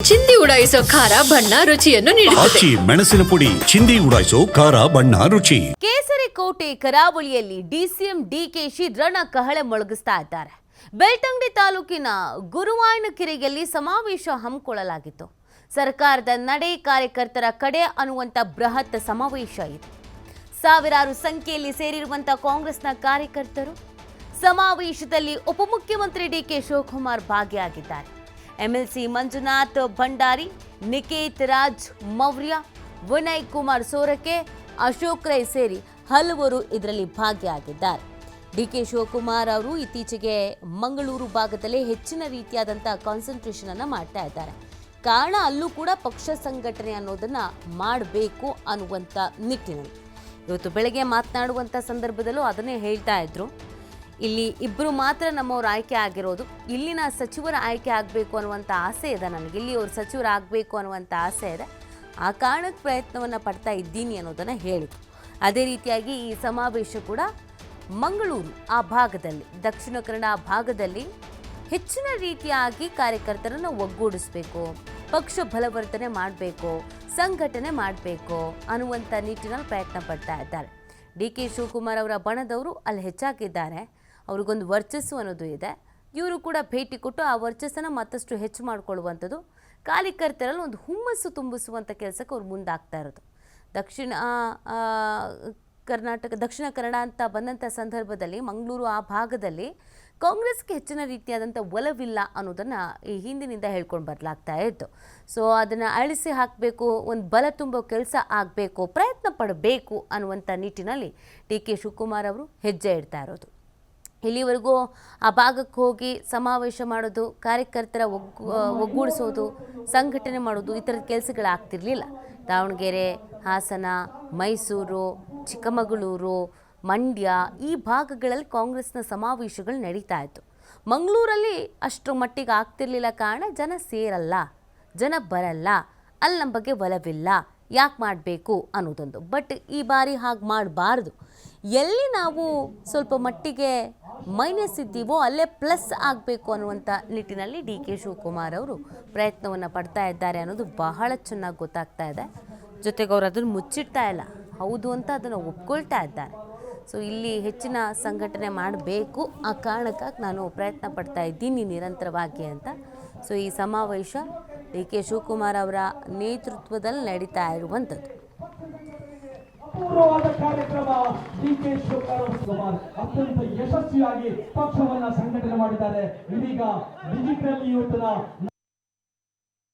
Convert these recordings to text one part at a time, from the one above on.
ಚಿಂದಿ ಉಡಾಯಿಸೋ ಖಾರ ಬಣ್ಣ ರುಚಿಯನ್ನು ನೀಡುತ್ತದೆ. ಮೆಣಸಿನ ಪುಡಿ ಚಿಂದಿ ಉಡಾಯಿಸೋ ಖಾರ ಬಣ್ಣ ರುಚಿ. ಕೇಸರಿ ಕೋಟೆ ಕರಾವಳಿಯಲ್ಲಿ ಡಿಸಿಎಂ ಡಿಕೆಶಿ ರಣ ಕಹಳೆ ಮೊಳಗಿಸ್ತಾ ಇದ್ದಾರೆ. ಬೆಳ್ತಂಗಡಿ ತಾಲೂಕಿನ ಗುರುವಾಯನಕೆರೆಯಲ್ಲಿ ಸಮಾವೇಶ ಹಮ್ಮಿಕೊಳ್ಳಲಾಗಿತ್ತು. ಸರ್ಕಾರದ ನಡೆ ಕಾರ್ಯಕರ್ತರ ಕಡೆ ಅನ್ನುವಂಥ ಬೃಹತ್ ಸಮಾವೇಶ ಇದೆ. ಸಾವಿರಾರು ಸಂಖ್ಯೆಯಲ್ಲಿ ಸೇರಿರುವಂಥ ಕಾಂಗ್ರೆಸ್ನ ಕಾರ್ಯಕರ್ತರು ಸಮಾವೇಶದಲ್ಲಿ ಉಪಮುಖ್ಯಮಂತ್ರಿ ಡಿಕೆ ಶಿವಕುಮಾರ್ ಭಾಗಿಯಾಗಿದ್ದಾರೆ. ಎಂಎಲ್ಸಿ ಮಂಜುನಾಥ್ ಭಂಡಾರಿ, ನಿಕೇತ್ ರಾಜ್ ಮೌರ್ಯ, ವಿನಯ್ ಕುಮಾರ್ ಸೋರಕೆ, ಅಶೋಕ್ ರೈ ಸೇರಿ ಹಲವರು ಇದರಲ್ಲಿ ಭಾಗಿಯಾಗಿದ್ದಾರೆ. ಡಿಕೆ ಶಿವಕುಮಾರ್ ಅವರು ಇತ್ತೀಚೆಗೆ ಮಂಗಳೂರು ಭಾಗದಲ್ಲಿ ಹೆಚ್ಚಿನ ರೀತಿಯಾದಂಥ ಕಾನ್ಸಂಟ್ರೇಷನ್ ಅನ್ನು ಮಾಡ್ತಾ ಇದ್ದಾರೆ. ಕಾರಣ ಅಲ್ಲೂ ಕೂಡ ಪಕ್ಷ ಸಂಘಟನೆ ಅನ್ನೋದನ್ನ ಮಾಡಬೇಕು ಅನ್ನುವಂಥ ನಿಟ್ಟಿನಲ್ಲಿ ಇವತ್ತು ಬೆಳಗ್ಗೆ ಮಾತನಾಡುವಂಥ ಸಂದರ್ಭದಲ್ಲೂ ಅದನ್ನೇ ಹೇಳ್ತಾ ಇದ್ರು. ಇಲ್ಲಿ ಇಬ್ಬರು ಮಾತ್ರ ನಮ್ಮವ್ರು ಆಯ್ಕೆ ಆಗಿರೋದು, ಇಲ್ಲಿನ ಸಚಿವರ ಆಯ್ಕೆ ಆಗಬೇಕು ಅನ್ನುವಂಥ ಆಸೆ ಇದೆ ನನಗೆ, ಇಲ್ಲಿ ಅವ್ರು ಸಚಿವರಾಗಬೇಕು ಅನ್ನುವಂಥ ಆಸೆ ಇದೆ, ಆ ಕಾರಣಕ್ಕೆ ಪ್ರಯತ್ನವನ್ನು ಪಡ್ತಾ ಇದ್ದೀನಿ ಅನ್ನೋದನ್ನು ಹೇಳಿದರು. ಅದೇ ರೀತಿಯಾಗಿ ಈ ಸಮಾವೇಶ ಕೂಡ ಮಂಗಳೂರು ಆ ಭಾಗದಲ್ಲಿ, ದಕ್ಷಿಣ ಕನ್ನಡ ಭಾಗದಲ್ಲಿ ಹೆಚ್ಚಿನ ರೀತಿಯಾಗಿ ಕಾರ್ಯಕರ್ತರನ್ನು ಒಗ್ಗೂಡಿಸಬೇಕು, ಪಕ್ಷ ಬಲವರ್ಧನೆ ಮಾಡಬೇಕು, ಸಂಘಟನೆ ಮಾಡಬೇಕು ಅನ್ನುವಂಥ ನಿಟ್ಟಿನಲ್ಲಿ ಪ್ರಯತ್ನ ಪಡ್ತಾ ಇದ್ದಾರೆ. ಡಿಕೆ ಶಿವಕುಮಾರ್ ಅವರ ಬಣದವರು ಅಲ್ಲಿ ಹೆಚ್ಚಾಗಿದ್ದಾರೆ, ಅವ್ರಿಗೊಂದು ವರ್ಚಸ್ಸು ಅನ್ನೋದು ಇದೆ. ಇವರು ಕೂಡ ಭೇಟಿ ಕೊಟ್ಟು ಆ ವರ್ಚಸ್ಸನ್ನು ಮತ್ತಷ್ಟು ಹೆಚ್ಚು ಮಾಡಿಕೊಳ್ಳುವಂಥದ್ದು, ಕಾರ್ಯಕರ್ತರಲ್ಲಿ ಒಂದು ಹುಮ್ಮಸ್ಸು ತುಂಬಿಸುವಂಥ ಕೆಲಸಕ್ಕೆ ಅವ್ರು ಮುಂದಾಗ್ತಾ ಇರೋದು. ದಕ್ಷಿಣ ಕನ್ನಡ ಅಂತ ಬಂದಂಥ ಸಂದರ್ಭದಲ್ಲಿ ಮಂಗಳೂರು ಆ ಭಾಗದಲ್ಲಿ ಕಾಂಗ್ರೆಸ್ಗೆ ಹೆಚ್ಚಿನ ರೀತಿಯಾದಂಥ ಒಲವಿಲ್ಲ ಅನ್ನೋದನ್ನು ಈ ಹಿಂದಿನಿಂದ ಹೇಳ್ಕೊಂಡು ಬರಲಾಗ್ತಾ ಇತ್ತು. ಸೊ ಅದನ್ನು ಅಳಿಸಿ ಹಾಕಬೇಕು, ಒಂದು ಬಲ ತುಂಬೋ ಕೆಲಸ ಆಗಬೇಕು, ಪ್ರಯತ್ನ ಪಡಬೇಕು ಅನ್ನುವಂಥ ನಿಟ್ಟಿನಲ್ಲಿ ಡಿ ಕೆ ಶಿವಕುಮಾರ್ ಅವರು ಹೆಜ್ಜೆ ಇಡ್ತಾ ಇರೋದು. ಇಲ್ಲಿವರೆಗೂ ಆ ಭಾಗಕ್ಕೆ ಹೋಗಿ ಸಮಾವೇಶ ಮಾಡೋದು, ಕಾರ್ಯಕರ್ತರ ಒಗ್ಗೂಡಿಸೋದು, ಸಂಘಟನೆ ಮಾಡೋದು, ಈ ಥರದ ಕೆಲಸಗಳಾಗ್ತಿರ್ಲಿಲ್ಲ. ದಾವಣಗೆರೆ, ಹಾಸನ, ಮೈಸೂರು, ಚಿಕ್ಕಮಗಳೂರು, ಮಂಡ್ಯ ಈ ಭಾಗಗಳಲ್ಲಿ ಕಾಂಗ್ರೆಸ್ನ ಸಮಾವೇಶಗಳು ನಡೀತಾ ಇತ್ತು. ಮಂಗಳೂರಲ್ಲಿ ಅಷ್ಟರ ಮಟ್ಟಿಗೆ ಆಗ್ತಿರ್ಲಿಲ್ಲ. ಕಾರಣ ಜನ ಸೇರಲ್ಲ, ಜನ ಬರಲ್ಲ, ಅಲ್ಲಿ ನಮ್ಮ ಬಗ್ಗೆ ಒಲವಿಲ್ಲ, ಯಾಕೆ ಮಾಡಬೇಕು ಅನ್ನೋದೊಂದು. ಬಟ್ ಈ ಬಾರಿ ಹಾಗೆ ಮಾಡಬಾರ್ದು. ಎಲ್ಲಿ ನಾವು ಸ್ವಲ್ಪ ಮಟ್ಟಿಗೆ ಮೈನಸ್ ಇದ್ದೀವೋ ಅಲ್ಲೇ ಪ್ಲಸ್ ಆಗಬೇಕು ಅನ್ನುವಂಥ ನಿಟ್ಟಿನಲ್ಲಿ ಡಿ ಕೆ ಶಿವಕುಮಾರ್ ಅವರು ಪ್ರಯತ್ನವನ್ನು ಪಡ್ತಾ ಇದ್ದಾರೆ ಅನ್ನೋದು ಬಹಳ ಚೆನ್ನಾಗಿ ಗೊತ್ತಾಗ್ತಾ ಇದೆ. ಜೊತೆಗೆ ಅವರು ಅದನ್ನು ಮುಚ್ಚಿಡ್ತಾ ಇಲ್ಲ, ಹೌದು ಅಂತ ಅದನ್ನು ಒಪ್ಕೊಳ್ತಾ ಇದ್ದಾರೆ. ಸೊ ಇಲ್ಲಿ ಹೆಚ್ಚಿನ ಸಂಘಟನೆ ಮಾಡಬೇಕು, ಆ ಕಾರಣಕ್ಕಾಗಿ ನಾನು ಪ್ರಯತ್ನ ಪಡ್ತಾ ಇದ್ದೀನಿ ನಿರಂತರವಾಗಿ ಅಂತ. ಸೊ ಈ ಸಮಾವೇಶ ಡಿ ಕೆ ಶಿವಕುಮಾರ್ ಅವರ ನೇತೃತ್ವದಲ್ಲಿ ನಡೀತಾ ಇರುವಂಥದ್ದು. ಪೂರ್ವವಾದ ಕಾರ್ಯಕ್ರಮ ಡಿಕೆ ಶಿವಕುಮಾರ್ ಅತ್ಯಂತ ಯಶಸ್ವಿಯಾಗಿ ಪಕ್ಷವನ್ನ ಸಂಘಟನೆ ಮಾಡಿದ್ದಾರೆ. ಇದೀಗ ಡಿಜಿಟಲ್ ಯೂತ್ನ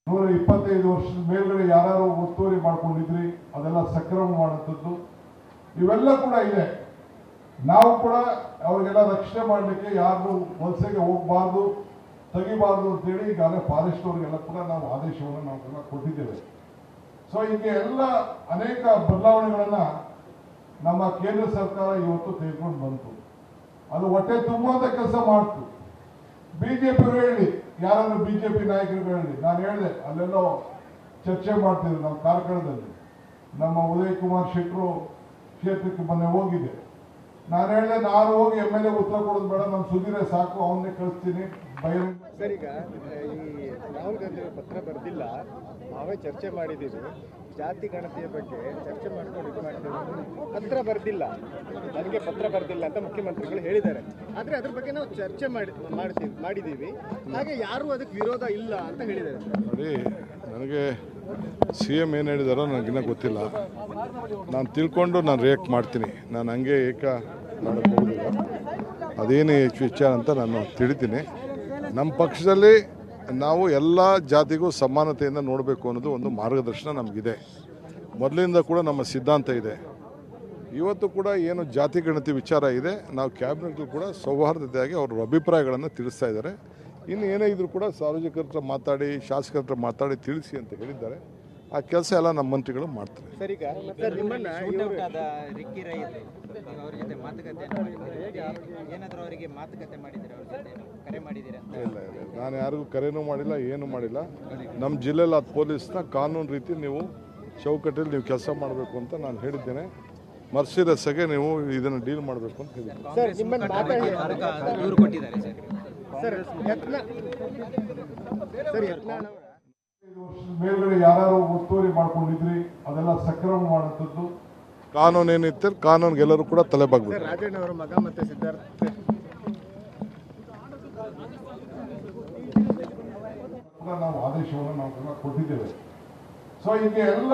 125 ವರ್ಷದ ಮೇಲ್ಗಡೆ ಯಾರು ಒತ್ತುವರಿ ಮಾಡ್ಕೊಂಡಿದ್ರಿ ಅದೆಲ್ಲ ಸಕ್ರಮ ಮಾಡುವಂಥದ್ದು ಇವೆಲ್ಲ ಕೂಡ ಇದೆ. ನಾವು ಕೂಡ ಅವ್ರಿಗೆಲ್ಲ ರಕ್ಷಣೆ ಮಾಡಲಿಕ್ಕೆ ಯಾರು ವಲಸೆಗೆ ಹೋಗಬಾರ್ದು, ತೆಗಿಬಾರ್ದು ಅಂತೇಳಿ ಈಗಾಗಲೇ ಫಾರೆಸ್ಟ್ ಅವ್ರಿಗೆಲ್ಲ ಕೂಡ ನಾವು ಆದೇಶವನ್ನು ನಾವೆಲ್ಲ ಕೊಟ್ಟಿದ್ದೇವೆ. ಸೊ ಹೀಗೆ ಎಲ್ಲ ಅನೇಕ ಬದಲಾವಣೆಗಳನ್ನ ನಮ್ಮ ಕೇಂದ್ರ ಸರ್ಕಾರ ಇವತ್ತು ತೆಗೆದುಕೊಂಡು ಬಂತು. ಅದು ಹೊಟ್ಟೆ ತುಂಬುವಂತ ಕೆಲಸ ಮಾಡ್ತು. ಬಿಜೆಪಿ ಹೇಳಿ, ಯಾರಾದ್ರೂ ಬಿಜೆಪಿ ನಾಯಕರು ಹೇಳಿ, ನಾನು ಹೇಳಿದೆ ಅಲ್ಲೆಲ್ಲೋ ಚರ್ಚೆ ಮಾಡ್ತಿದ್ರು ನಮ್ಮ ಕಾರ್ಕಳದಲ್ಲಿ. ನಮ್ಮ ಉದಯ್ ಕುಮಾರ್ ಶೆಟ್ಟರು ಕ್ಷೇತ್ರಕ್ಕೆ ಮೊನ್ನೆ ಹೋಗಿದೆ. ನಾನು ಹೇಳಿದೆ, ನಾನು ಹೋಗಿ MLA ಉತ್ತರ ಕೊಡೋದು ಬೇಡ, ನಾನು ಸುಧೀರೇ ಸಾಕು, ಅವನ್ನೇ ಕಳಿಸ್ತೀನಿ ಬಹಿರಂಗ. ಸರ್, ಈಗ ಈ ರಾಹುಲ್ ಗಾಂಧಿ ಪತ್ರ ಬರೆದಿಲ್ಲ, ನಾವೇ ಚರ್ಚೆ ಮಾಡಿದ್ದೀವಿ, ಜಾತಿ ಗಣತಿಯ ಬಗ್ಗೆ ಚರ್ಚೆ ಮಾಡ್ಕೊಂಡು ಇದು ಮಾಡ್ತೀವಿ, ಪತ್ರ ಬರೆದಿಲ್ಲ, ನನಗೆ ಪತ್ರ ಬರೆದಿಲ್ಲ ಅಂತ ಮುಖ್ಯಮಂತ್ರಿಗಳು ಹೇಳಿದ್ದಾರೆ. ಆದರೆ ಅದ್ರ ಬಗ್ಗೆ ನಾವು ಚರ್ಚೆ ಮಾಡಿದ್ದೀವಿ, ಹಾಗೆ ಯಾರೂ ಅದಕ್ಕೆ ವಿರೋಧ ಇಲ್ಲ ಅಂತ ಹೇಳಿದ್ದಾರೆ. ನೋಡಿ, ನನಗೆ CM ಏನು ಹೇಳಿದಾರೋ ನನಗಿನ್ನ ಗೊತ್ತಿಲ್ಲ. ನಾನು ತಿಳ್ಕೊಂಡು ನಾನು ರಿಯಾಕ್ಟ್ ಮಾಡ್ತೀನಿ, ನಾನು ಹಂಗೆ ಏಕ ಮಾಡೋಕ್ಕೆ ಹೋಗೋದಿಲ್ಲ. ಅದೇನು ವಿಚಾರ ಅಂತ ನಾನು ತಿಳಿತೀನಿ. ನಮ್ಮ ಪಕ್ಷದಲ್ಲಿ ನಾವು ಎಲ್ಲ ಜಾತಿಗೂ ಸಮಾನತೆಯಿಂದ ನೋಡಬೇಕು ಅನ್ನೋದು ಒಂದು ಮಾರ್ಗದರ್ಶನ ನಮಗಿದೆ. ಮೊದಲಿಂದ ಕೂಡ ನಮ್ಮ ಸಿದ್ಧಾಂತ ಇದೆ. ಇವತ್ತು ಕೂಡ ಏನು ಜಾತಿ ಗಣತಿ ವಿಚಾರ ಇದೆ, ನಾವು ಕ್ಯಾಬಿನೆಟ್ಗೂ ಕೂಡ ಸೌಹಾರ್ದತೆಯಾಗಿ ಅವ್ರ ಅಭಿಪ್ರಾಯಗಳನ್ನು ತಿಳಿಸ್ತಾ ಇದ್ದಾರೆ. ಇನ್ನು ಏನೇ ಇದ್ರೂ ಕೂಡ ಸಾರ್ವಜನಿಕರ ಹತ್ರ ಮಾತಾಡಿ, ಶಾಸಕರ ಹತ್ರ ಮಾತಾಡಿ ತಿಳಿಸಿ ಅಂತ ಹೇಳಿದ್ದಾರೆ. ಆ ಕೆಲಸ ಎಲ್ಲ ನಮ್ಮ ಮಂತ್ರಿಗಳು ಮಾಡ್ತಾರೆ. ಇಲ್ಲ, ನಾನು ಯಾರಿಗೂ ಕರೆನೂ ಮಾಡಿಲ್ಲ, ಏನೂ ಮಾಡಿಲ್ಲ. ನಮ್ಮ ಜಿಲ್ಲೆಯಲ್ಲಿ ಅದು ಪೊಲೀಸ್ನ ಕಾನೂನು ರೀತಿ ನೀವು ಚೌಕಟ್ಟಲ್ಲಿ ನೀವು ಕೆಲಸ ಮಾಡಬೇಕು ಅಂತ ನಾನು ಹೇಳಿದ್ದೇನೆ. ಮರ್ಸಿರಸ್ಸಾಗೆ ನೀವು ಇದನ್ನು ಡೀಲ್ ಮಾಡಬೇಕು ಅಂತ ಹೇಳಿದ್ದೀನಿ. ಮೇಲ್ಗಡೆ ಯಾರು ಒತ್ತುವರಿ ಮಾಡ್ಕೊಂಡಿದ್ರಿ ಅದೆಲ್ಲ ಸಕ್ರಮ ಮಾಡುವಂಥದ್ದು ಕಾನೂನು ಏನಿತ್ತು ಕಾನೂನಿಗೆ ಎಲ್ಲರೂ ಕೂಡ ತಲೆ ಬಾಗ್ಬೇಕು. ರಾಜಣ್ಣ ಅವರ ಮಗ ಮತ್ತೆ ಸಿದ್ಧಾರ್ಥ ನಾವು ಆದೇಶವನ್ನು ನಾವು ಕೊಟ್ಟಿದ್ದೇವೆ. ಸೊ ಹೀಗೆ ಎಲ್ಲ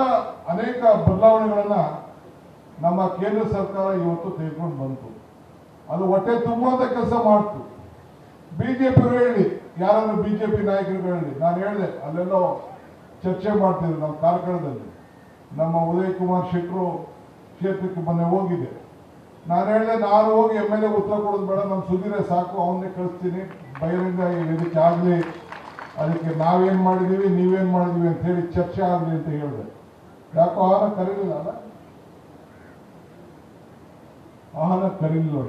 ಅನೇಕ ಬದಲಾವಣೆಗಳನ್ನ ನಮ್ಮ ಕೇಂದ್ರ ಸರ್ಕಾರ ಇವತ್ತು ತೆಗೆದುಕೊಂಡು ಬಂತು. ಅದು ಹೊಟ್ಟೆ ತುಂಬುವಂತ ಕೆಲಸ ಮಾಡ್ತು. ಬಿಜೆಪಿ ಹೇಳಿ, ಯಾರಾದ್ರೂ ಬಿಜೆಪಿ ನಾಯಕರು ಹೇಳಿ, ನಾನು ಹೇಳಿದೆ ಅಲ್ಲೆಲ್ಲೋ ಚರ್ಚೆ ಮಾಡ್ತಿದ್ರು ನಮ್ಮ ಕಾರ್ಕಳದಲ್ಲಿ. ನಮ್ಮ ಉದಯ್ ಕುಮಾರ್ ಶೆಟ್ಟರು ಕ್ಷೇತ್ರಕ್ಕೆ ಮೊನ್ನೆ ಹೋಗಿದೆ. ನಾನು ಹೇಳಿದೆ, ನಾನು ಹೋಗಿ MLA ಉತ್ತರ ಕೊಡೋದು ಬೇಡ, ನಮ್ಮ ಸುಧೀರೇ ಸಾಕು, ಅವನ್ನೇ ಕಳಿಸ್ತೀನಿ, ಬಹಿರಂಗ ಇದಕ್ಕೆ ಆಗಲಿ, ಅದಕ್ಕೆ ನಾವೇನು ಮಾಡಿದ್ದೀವಿ ನೀವೇನು ಮಾಡಿದ್ದೀವಿ ಅಂತ ಹೇಳಿ ಚರ್ಚೆ ಆಗಲಿ ಅಂತ ಹೇಳಿದೆ. ಯಾಕೋ ಆಹಾರ ಕರೀಲಿಲ್ಲ ಅಲ್ಲ, ಆಹಾರ ಕರೀಲಿಲ್ಲ.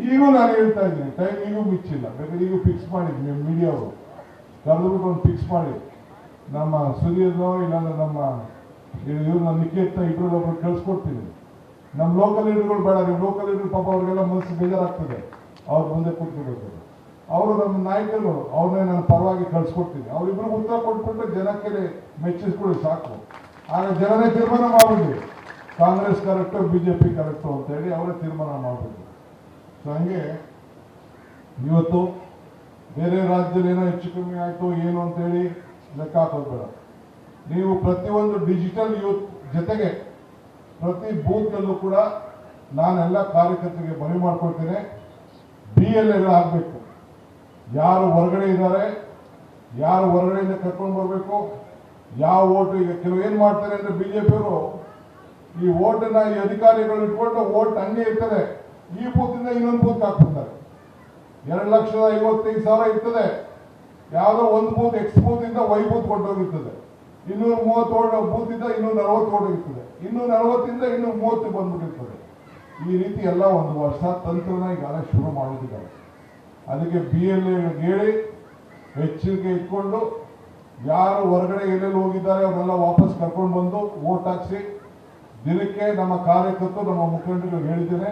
ಈಗೂ ನಾನು ಹೇಳ್ತಾ ಇದ್ದೀನಿ, ಟೈಮ್ ಈಗೂ ಮಿಚ್ಚಿಲ್ಲ, ಬೇಕಾದ್ರೆ ಈಗೂ ಫಿಕ್ಸ್ ಮಾಡಿದ್ವಿ. ನಿಮ್ಮ ಮೀಡಿಯಾವರು ಕರೆದ್ಬಿಟ್ಟು ಒಂದು ಫಿಕ್ಸ್ ಮಾಡಿ, ನಮ್ಮ ಸುಧೀರ್ನೋ ಇಲ್ಲಾಂದ್ರೆ ನಮ್ಮ ಇವ್ರನ್ನ ನಿಖೇತ್ನ ಇಬ್ಬರೊಬ್ಬರು ಕಳಿಸ್ಕೊಡ್ತೀನಿ. ನಮ್ಮ ಲೋಕಲ್ ಲೀಡರ್ಗಳು ಬೇಡ, ನಿಮ್ಮ ಲೋಕಲ್ ಲೀಡರ್ ಪಾಪ ಅವ್ರಿಗೆಲ್ಲ ಮನಸ್ಸು ಬೇಜಾರಾಗ್ತದೆ, ಅವ್ರ ಮುಂದೆ ಕೂತ್ಕೊಳ್ಬೇಕು. ಅವರು ನಮ್ಮ ನಾಯಕರು, ಅವ್ರನ್ನೇ ನಾನು ಪರವಾಗಿ ಕಳಿಸ್ಕೊಡ್ತೀನಿ. ಅವರಿಬ್ಬರು ಉತ್ತರ ಕೊಟ್ಬಿಟ್ಟು ಜನಕ್ಕೆ ಮೆಚ್ಚಿಸ್ಕೊಳ್ಳಿ ಸಾಕು. ಆಗ ಜನನೇ ತೀರ್ಮಾನ ಮಾಡ್ಬಿಡ್ಲಿ, ಕಾಂಗ್ರೆಸ್ ಕರೆಕ್ಟು ಬಿಜೆಪಿ ಕರೆಕ್ಟು ಅಂತ ಹೇಳಿ ಅವರೇ ತೀರ್ಮಾನ ಮಾಡಬೇಕು. ಸೊ ಹಂಗೆ ಇವತ್ತು ಬೇರೆ ರಾಜ್ಯದಲ್ಲಿ ಏನೋ ಹೆಚ್ಚು ಕಮ್ಮಿ ಆಯಿತು ಏನು ಅಂತೇಳಿ ಲೆಕ್ಕ ಹಾಕೋದು ಬೇಡ. ನೀವು ಪ್ರತಿಯೊಂದು ಡಿಜಿಟಲ್ ಯೂತ್ ಜೊತೆಗೆ ಪ್ರತಿ ಬೂತ್ನಲ್ಲೂ ಕೂಡ ನಾನೆಲ್ಲ ಕಾರ್ಯಕರ್ತರಿಗೆ ಮನವಿ ಮಾಡ್ಕೊಳ್ತೇನೆ, BLAಗಳಾಗಬೇಕು. ಯಾರು ಹೊರಗಡೆ ಇದ್ದಾರೆ, ಯಾರು ಹೊರಗಡೆಯಿಂದ ಕರ್ಕೊಂಡು ಬರಬೇಕು, ಯಾವ ಓಟು. ಈಗ ಕೆಲವು ಏನು ಮಾಡ್ತಾರೆ ಅಂದರೆ ಬಿಜೆಪಿಯವರು ಈ ಓಟನ್ನ ಈ ಅಧಿಕಾರಿಗಳು ಇಟ್ಕೊಂಡು ಓಟ್ ಹಂಗೆ ಇರ್ತದೆ, ಈ ಬೂತಿಂದ ಇನ್ನೊಂದು ಬೂತ್ ಹಾಕ್ಬಿಡ್ತಾರೆ. 2,55,000 ಇರ್ತದೆ, ಯಾವುದೋ ಒಂದು ಬೂತ್ ಎಕ್ಸ್ ಬೂತಿಂದ ವೈ ಬೂತ್ ಕೊಂಡೋಗಿರ್ತದೆ, 230 ಬೂತಿಂದ 240 ಕೊಂಡೋಗಿರ್ತದೆ, 240ಇಂದ 230 ಬಂದ್ಬಿಟ್ಟಿರ್ತದೆ. ಈ ರೀತಿ ಎಲ್ಲ ಒಂದು ವರ್ಷ ತಂತ್ರನ ಈಗಾಗಲೇ ಶುರು ಮಾಡಿದ್ದಾರೆ. ಅದಕ್ಕೆ BLA ಹೇಳಿ ಎಚ್ಚರಿಕೆ ಇಟ್ಕೊಂಡು ಯಾರು ಹೊರಗಡೆ ಎಲ್ಲೆಲ್ಲಿ ಹೋಗಿದ್ದಾರೆ ಅವರೆಲ್ಲ ವಾಪಸ್ ಕರ್ಕೊಂಡು ಬಂದು ವೋಟ್ ಹಾಕ್ಸಿ. ದಿನಕ್ಕೆ ನಮ್ಮ ಕಾರ್ಯಕರ್ತರು, ನಮ್ಮ ಮುಖಂಡರು ಹೇಳಿದ್ದೇನೆ,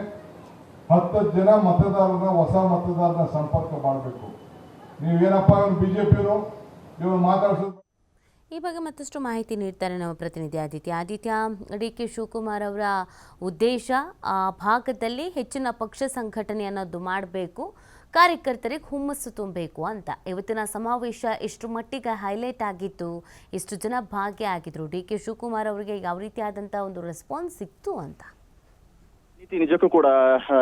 10 ಜನ ಮತದಾರನ, ಹೊಸ ಮತದಾರನ ಸಂಪರ್ಕ ಮಾಡಬೇಕು. ನೀವೇನಪ್ಪ ಇವ್ರು ಬಿಜೆಪಿಯವರು ಇವ್ರು ಮಾತಾಡ್ಸೋದು. ಈ ಬಗ್ಗೆ ಮತ್ತಷ್ಟು ಮಾಹಿತಿ ನೀಡ್ತಾರೆ ನಮ್ಮ ಪ್ರತಿನಿಧಿ ಆದಿತ್ಯ. DK ಶಿವಕುಮಾರ್ ಅವರ ಉದ್ದೇಶ ಆ ಭಾಗದಲ್ಲಿ ಹೆಚ್ಚಿನ ಪಕ್ಷ ಸಂಘಟನೆ ಅನ್ನೋದು ಮಾಡಬೇಕು, ಕಾರ್ಯಕರ್ತರಿಗೆ ಹುಮ್ಮಸ್ಸು ತುಂಬಬೇಕು ಅಂತ. ಇವತ್ತಿನ ಸಮಾವೇಶ ಎಷ್ಟು ಮಟ್ಟಿಗೆ ಹೈಲೈಟ್ ಆಗಿತ್ತು, ಎಷ್ಟು ಜನ ಭಾಗಿಯಾಗಿದ್ರು, DK ಶಿವಕುಮಾರ್ ಅವರಿಗೆ ಯಾವ ರೀತಿಯಾದಂಥ ಒಂದು ರೆಸ್ಪಾನ್ಸ್ ಸಿಕ್ತು ಅಂತ. ನಿಜಕ್ಕೂ ಕೂಡ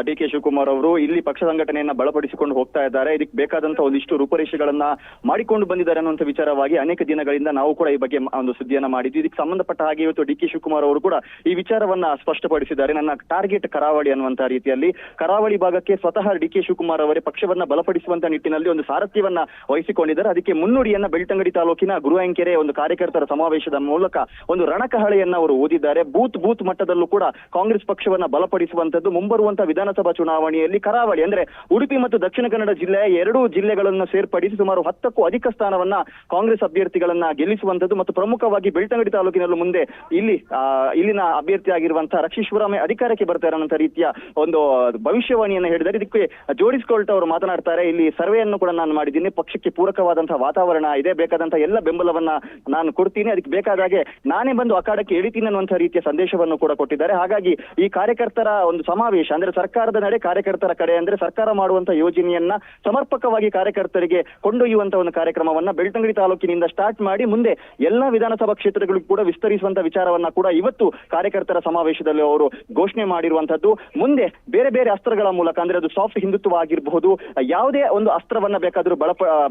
DK ಶಿವಕುಮಾರ್ ಅವರು ಇಲ್ಲಿ ಪಕ್ಷ ಸಂಘಟನೆಯನ್ನ ಬಲಪಡಿಸಿಕೊಂಡು ಹೋಗ್ತಾ ಇದ್ದಾರೆ. ಇದಕ್ಕೆ ಬೇಕಾದಂತ ಒಂದಿಷ್ಟು ರೂಪರೇಷೆಗಳನ್ನ ಮಾಡಿಕೊಂಡು ಬಂದಿದ್ದಾರೆ ಅನ್ನುವಂಥ ವಿಚಾರವಾಗಿ ಅನೇಕ ದಿನಗಳಿಂದ ನಾವು ಕೂಡ ಈ ಬಗ್ಗೆ ಒಂದು ಸುದ್ದಿಯನ್ನ ಮಾಡಿದ್ವಿ. ಇದಕ್ಕೆ ಸಂಬಂಧಪಟ್ಟ ಹಾಗೆ ಇವತ್ತು DK ಶಿವಕುಮಾರ್ ಅವರು ಕೂಡ ಈ ವಿಚಾರವನ್ನ ಸ್ಪಷ್ಟಪಡಿಸಿದ್ದಾರೆ. ನನ್ನ ಟಾರ್ಗೆಟ್ ಕರಾವಳಿ ಅನ್ನುವಂತ ರೀತಿಯಲ್ಲಿ ಕರಾವಳಿ ಭಾಗಕ್ಕೆ ಸ್ವತಃ DK ಶಿವಕುಮಾರ್ ಅವರೇ ಪಕ್ಷವನ್ನ ಬಲಪಡಿಸುವಂತ ನಿಟ್ಟಿನಲ್ಲಿ ಒಂದು ಸಾರಥ್ಯವನ್ನ ವಹಿಸಿಕೊಂಡಿದ್ದಾರೆ. ಅದಕ್ಕೆ ಮುನ್ನುಡಿಯನ್ನ ಬೆಳ್ತಂಗಡಿ ತಾಲೂಕಿನ ಗುರುವಾಂಕೆರೆ ಒಂದು ಕಾರ್ಯಕರ್ತರ ಸಮಾವೇಶದ ಮೂಲಕ ಒಂದು ರಣಕಹಳೆಯನ್ನ ಅವರು ಓದಿದ್ದಾರೆ. ಬೂತ್ ಮಟ್ಟದಲ್ಲೂ ಕೂಡ ಕಾಂಗ್ರೆಸ್ ಪಕ್ಷವನ್ನ ಬಲಪಡಿಸುವಂತದ್ದು. ಮುಂಬರುವಂತಹ ವಿಧಾನಸಭಾ ಚುನಾವಣೆಯಲ್ಲಿ ಕರಾವಳಿ ಅಂದ್ರೆ ಉಡುಪಿ ಮತ್ತು ದಕ್ಷಿಣ ಕನ್ನಡ ಜಿಲ್ಲೆಯ 2 ಜಿಲ್ಲೆಗಳನ್ನು ಸೇರ್ಪಡಿಸಿ ಸುಮಾರು 10ಕ್ಕೂ ಅಧಿಕ ಸ್ಥಾನವನ್ನ ಕಾಂಗ್ರೆಸ್ ಅಭ್ಯರ್ಥಿಗಳನ್ನ ಗೆಲ್ಲಿಸುವಂತದ್ದು ಮತ್ತು ಪ್ರಮುಖವಾಗಿ ಬೆಳ್ತಂಗಡಿ ತಾಲೂಕಿನಲ್ಲೂ ಮುಂದೆ ಇಲ್ಲಿನ ಅಭ್ಯರ್ಥಿ ಆಗಿರುವಂತಹ ರಕ್ಷೀಶ್ವರಾಮೆ ಅಧಿಕಾರಕ್ಕೆ ಬರ್ತಾರೆ ಅನ್ನೋ ರೀತಿಯ ಒಂದು ಭವಿಷ್ಯವಾಣಿಯನ್ನ ಹೇಳಿದ್ದಾರೆ. ಇದಕ್ಕೆ ಜೋಡಿಸಿಕೊಳ್ತಾ ಅವರು ಮಾತನಾಡ್ತಾರೆ, ಇಲ್ಲಿ ಸರ್ವೆಯನ್ನು ಕೂಡ ನಾನು ಮಾಡಿದ್ದೀನಿ, ಪಕ್ಷಕ್ಕೆ ಪೂರಕವಾದಂತಹ ವಾತಾವರಣ ಇದೆ, ಬೇಕಾದಂತಹ ಎಲ್ಲ ಬೆಂಬಲವನ್ನ ನಾನು ಕೊಡ್ತೀನಿ, ಅದಕ್ಕೆ ಬೇಕಾದಾಗೆ ನಾನೇ ಬಂದು ಅಖಾಡಕ್ಕೆ ಇಳಿತೀನಿ ಅನ್ನುವಂತಹ ರೀತಿಯ ಸಂದೇಶವನ್ನು ಕೂಡ ಕೊಟ್ಟಿದ್ದಾರೆ. ಹಾಗಾಗಿ ಈ ಕಾರ್ಯಕರ್ತರ ಒಂದು ಸಮಾವೇಶ ಅಂದ್ರೆ ಸರ್ಕಾರದ ನಡೆ ಕಾರ್ಯಕರ್ತರ ಕಡೆ ಅಂದ್ರೆ ಸರ್ಕಾರ ಮಾಡುವಂತಹ ಯೋಜನೆಯನ್ನ ಸಮರ್ಪಕವಾಗಿ ಕಾರ್ಯಕರ್ತರಿಗೆ ಕೊಂಡೊಯ್ಯುವಂತಹ ಒಂದು ಕಾರ್ಯಕ್ರಮವನ್ನ ಬೆಳ್ತಂಗಡಿ ತಾಲೂಕಿನಿಂದ ಸ್ಟಾರ್ಟ್ ಮಾಡಿ ಮುಂದೆ ಎಲ್ಲಾ ವಿಧಾನಸಭಾ ಕ್ಷೇತ್ರಗಳಿಗೂ ಕೂಡ ವಿಸ್ತರಿಸುವಂತ ವಿಚಾರವನ್ನ ಕೂಡ ಇವತ್ತು ಕಾರ್ಯಕರ್ತರ ಸಮಾವೇಶದಲ್ಲಿ ಅವರು ಘೋಷಣೆ ಮಾಡಿರುವಂತದ್ದು. ಮುಂದೆ ಬೇರೆ ಬೇರೆ ಅಸ್ತ್ರಗಳ ಮೂಲಕ ಅಂದ್ರೆ ಅದು ಸಾಫ್ಟ್ ಹಿಂದುತ್ವ ಆಗಿರಬಹುದು, ಯಾವುದೇ ಒಂದು ಅಸ್ತ್ರವನ್ನ ಬೇಕಾದ್ರೂ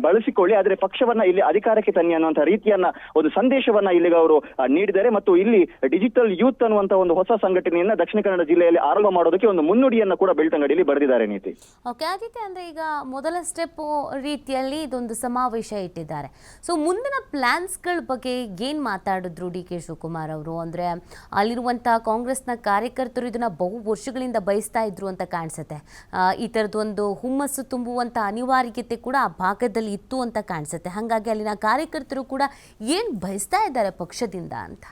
ಬಳಸಿಕೊಳ್ಳಿ, ಆದ್ರೆ ಪಕ್ಷವನ್ನ ಇಲ್ಲಿ ಅಧಿಕಾರಕ್ಕೆ ತನ್ನಿ ಅನ್ನುವಂತಹ ರೀತಿಯನ್ನ ಒಂದು ಸಂದೇಶವನ್ನ ಇಲ್ಲಿಗೆ ಅವರು ನೀಡಿದ್ದಾರೆ. ಮತ್ತು ಇಲ್ಲಿ ಡಿಜಿಟಲ್ ಯೂತ್ ಅನ್ನುವಂತಹ ಒಂದು ಹೊಸ ಸಂಘಟನೆಯನ್ನ ದಕ್ಷಿಣ ಕನ್ನಡ ಜಿಲ್ಲೆಯಲ್ಲಿ ಆರಂಭ ಮಾಡೋದಕ್ಕೆ ಒಂದು ಮುನ್ನುಡಿಯನ್ನ ಕೂಡ ಬೆಳ್ತಂಗಡಿಯಲ್ಲಿ ಬರೆದಿದ್ದಾರೆ. ನೀತಿ ಓಕೆ ಆದಿತ್ಯ, ಅಂದ್ರೆ ಈಗ ಮೊದಲ ಸ್ಟೆಪ್ ರೀತಿಯಲ್ಲಿ ಇದೊಂದು ಸಮಾವೇಶ ಇಟ್ಟಿದ್ದಾರೆ. ಸೊ ಮುಂದಿನ ಪ್ಲಾನ್ಸ್ಗಳ ಬಗ್ಗೆ ಏನ್ ಮಾತಾಡಿದ್ರು DK ಶಿವಕುಮಾರ್ ಅವರು? ಅಂದ್ರೆ ಅಲ್ಲಿರುವಂತಹ ಕಾಂಗ್ರೆಸ್ನ ಕಾರ್ಯಕರ್ತರು ಇದನ್ನ ಬಹು ವರ್ಷಗಳಿಂದ ಬಯಸ್ತಾ ಇದ್ರು ಅಂತ ಕಾಣಿಸುತ್ತೆ. ಈ ತರದೊಂದು ಹುಮ್ಮಸ್ಸು ತುಂಬುವಂತ ಅನಿವಾರ್ಯತೆ ಕೂಡ ಆ ಭಾಗದಲ್ಲಿ ಇತ್ತು ಅಂತ ಕಾಣಿಸುತ್ತೆ. ಹಾಗಾಗಿ ಅಲ್ಲಿನ ಕಾರ್ಯಕರ್ತರು ಕೂಡ ಏನ್ ಬಯಸ್ತಾ ಇದ್ದಾರೆ ಪಕ್ಷದಿಂದ ಅಂತ?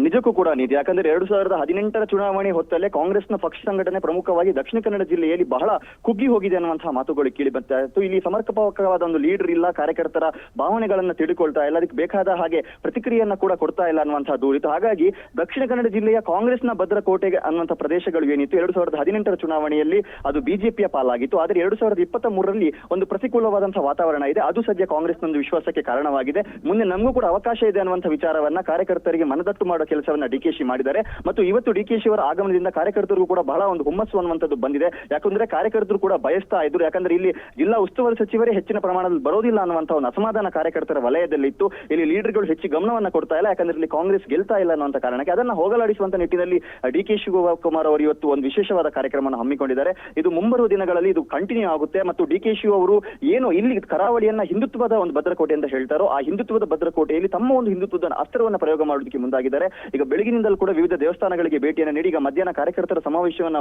ನಿಜಕ್ಕೂ ಕೂಡ ನೀತಿ. ಯಾಕಂದ್ರೆ 2018 ಚುನಾವಣೆ ಹೊತ್ತಲ್ಲೇ ಕಾಂಗ್ರೆಸ್ನ ಪಕ್ಷ ಸಂಘಟನೆ ಪ್ರಮುಖವಾಗಿ ದಕ್ಷಿಣ ಕನ್ನಡ ಜಿಲ್ಲೆಯಲ್ಲಿ ಬಹಳ ಕುಗ್ಗಿ ಹೋಗಿದೆ ಅನ್ನುವಂತಹ ಮಾತುಗಳು ಕೇಳಿ ಬರ್ತಾ ಇತ್ತು. ಇಲ್ಲಿ ಸಮರ್ಪಕವಾದ ಒಂದು ಲೀಡರ್ ಇಲ್ಲ, ಕಾರ್ಯಕರ್ತರ ಭಾವನೆಗಳನ್ನ ತಿಳಿದುಕೊಳ್ತಾ ಇಲ್ಲ, ಅದಕ್ಕೆ ಬೇಕಾದ ಹಾಗೆ ಪ್ರತಿಕ್ರಿಯೆಯನ್ನ ಕೂಡ ಕೊಡ್ತಾ ಇಲ್ಲ ಅನ್ನುವಂತಹ ದೂರಿತು. ಹಾಗಾಗಿ ದಕ್ಷಿಣ ಕನ್ನಡ ಜಿಲ್ಲೆಯ ಕಾಂಗ್ರೆಸ್ನ ಭದ್ರಕೋಟೆ ಅನ್ನುವಂಥ ಪ್ರದೇಶಗಳು ಏನಿತ್ತು 2018 ಚುನಾವಣೆಯಲ್ಲಿ ಅದು ಬಿಜೆಪಿಯ ಪಾಲಾಗಿತ್ತು. ಆದರೆ 2023ರಲ್ಲಿ ಒಂದು ಪ್ರತಿಕೂಲವಾದಂತಹ ವಾತಾವರಣ ಇದೆ. ಅದು ಸದ್ಯ ಕಾಂಗ್ರೆಸ್ನ ಒಂದು ವಿಶ್ವಾಸಕ್ಕೆ ಕಾರಣವಾಗಿದೆ. ಮುಂದೆ ನಮಗೂ ಕೂಡ ಅವಕಾಶ ಇದೆ ಅನ್ನುವಂಥ ವಿಚಾರವನ್ನ ಕಾರ್ಯಕರ್ತರಿಗೆ ಮನದಟ್ಟು ಮಾಡೋ ಕೆಲಸವನ್ನ ಡಿಕೆಶಿ ಮಾಡಿದ್ದಾರೆ. ಮತ್ತು ಇವತ್ತು ಡಿಕೆಶಿ ಅವರ ಆಗಮನದಿಂದ ಕಾರ್ಯಕರ್ತರಿಗೂ ಕೂಡ ಬಹಳ ಒಂದು ಹುಮ್ಮಸ್ಸು ಅನ್ನುವಂಥದ್ದು ಬಂದಿದೆ. ಯಾಕಂದ್ರೆ ಕಾರ್ಯಕರ್ತರು ಕೂಡ ಬಯಸ್ತಾ ಇದ್ರು. ಯಾಕಂದ್ರೆ ಇಲ್ಲಿ ಜಿಲ್ಲಾ ಉಸ್ತುವಾರಿ ಸಚಿವರೇ ಹೆಚ್ಚಿನ ಪ್ರಮಾಣದಲ್ಲಿ ಬರೋದಿಲ್ಲ ಅನ್ನುವಂಥ ಒಂದು ಅಸಮಾಧಾನ ಕಾರ್ಯಕರ್ತರ ವಲಯದಲ್ಲಿ ಇತ್ತು. ಇಲ್ಲಿ ಲೀಡರ್ಗಳು ಹೆಚ್ಚು ಗಮನವನ್ನ ಕೊಡ್ತಾ ಇಲ್ಲ, ಯಾಕಂದ್ರೆ ಇಲ್ಲಿ ಕಾಂಗ್ರೆಸ್ ಗೆಲ್ತಾ ಇಲ್ಲ ಅನ್ನುವಂಥ ಕಾರಣಕ್ಕೆ ಅದನ್ನ ಹೋಗಲಾಡಿಸುವಂತ ನಿಟ್ಟಿನಲ್ಲಿ ಡಿಕೆ ಶಿವಕುಮಾರ್ ಅವರು ಇವತ್ತು ಒಂದು ವಿಶೇಷವಾದ ಕಾರ್ಯಕ್ರಮವನ್ನು ಹಮ್ಮಿಕೊಂಡಿದ್ದಾರೆ. ಇದು ಮುಂಬರುವ ದಿನಗಳಲ್ಲಿ ಇದು ಕಂಟಿನ್ಯೂ ಆಗುತ್ತೆ. ಮತ್ತು ಡಿಕೆ ಶಿವ ಅವರು ಏನು ಇಲ್ಲಿ ಕರಾವಳಿಯನ್ನ ಹಿಂದುತ್ವದ ಒಂದು ಭದ್ರಕೋಟೆ ಅಂತ ಹೇಳ್ತಾರೋ ಆ ಹಿಂದುತ್ವದ ಭದ್ರಕೋಟೆಯಲ್ಲಿ ತಮ್ಮ ಒಂದು ಹಿಂದುತ್ವದ ಅಸ್ತ್ರವನ್ನ ಪ್ರಯೋಗ ಮಾಡೋದಕ್ಕೆ ಮುಂದಾಗಿದ್ದಾರೆ. ಈಗ ಬೆಳಗಿನಿಂದಲೂ ಕೂಡ ವಿವಿಧ ದೇವಸ್ಥಾನಗಳಿಗೆ ಭೇಟಿಯನ್ನು ನೀಡಿ ಈಗ ಮಧ್ಯಾಹ್ನ ಕಾರ್ಯಕರ್ತರ ಸಮಾವೇಶವನ್ನ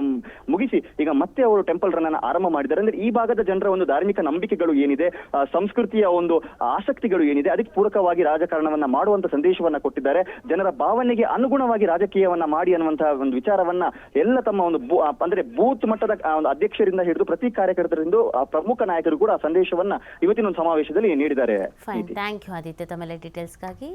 ಮುಗಿಸಿ ಈಗ ಮತ್ತೆ ಅವರು ಟೆಂಪಲ್ ರನ್ ಅನ್ನ ಆರಂಭ ಮಾಡಿದ್ದಾರೆ. ಅಂದ್ರೆ ಈ ಭಾಗದ ಜನರ ಒಂದು ಧಾರ್ಮಿಕ ನಂಬಿಕೆಗಳು ಏನಿದೆ, ಸಂಸ್ಕೃತಿಯ ಒಂದು ಆಸಕ್ತಿಗಳು ಏನಿದೆ, ಅದಕ್ಕೆ ಪೂರಕವಾಗಿ ರಾಜಕಾರಣವನ್ನ ಮಾಡುವಂತ ಸಂದೇಶವನ್ನ ಕೊಟ್ಟಿದ್ದಾರೆ. ಜನರ ಭಾವನೆಗೆ ಅನುಗುಣವಾಗಿ ರಾಜಕೀಯವನ್ನ ಮಾಡಿ ಅನ್ನುವಂತಹ ಒಂದು ವಿಚಾರವನ್ನ ಎಲ್ಲ ತಮ್ಮ ಒಂದು ಅಂದ್ರೆ ಬೂತ್ ಮಟ್ಟದ ಒಂದು ಅಧ್ಯಕ್ಷರಿಂದ ಹಿಡಿದು ಪ್ರತಿ ಕಾರ್ಯಕರ್ತರಿಂದ ಪ್ರಮುಖ ನಾಯಕರು ಕೂಡ ಸಂದೇಶವನ್ನ ಇವತ್ತಿನ ಒಂದು ಸಮಾವೇಶದಲ್ಲಿ ನೀಡಿದ್ದಾರೆ. ಫೈನ್, ಥ್ಯಾಂಕ್ ಯು ಆದಿತ್ಯ ತಮ್ಮೆಲ್ಲ ಡೀಟೇಲ್ಸ್ಗಾಗಿ.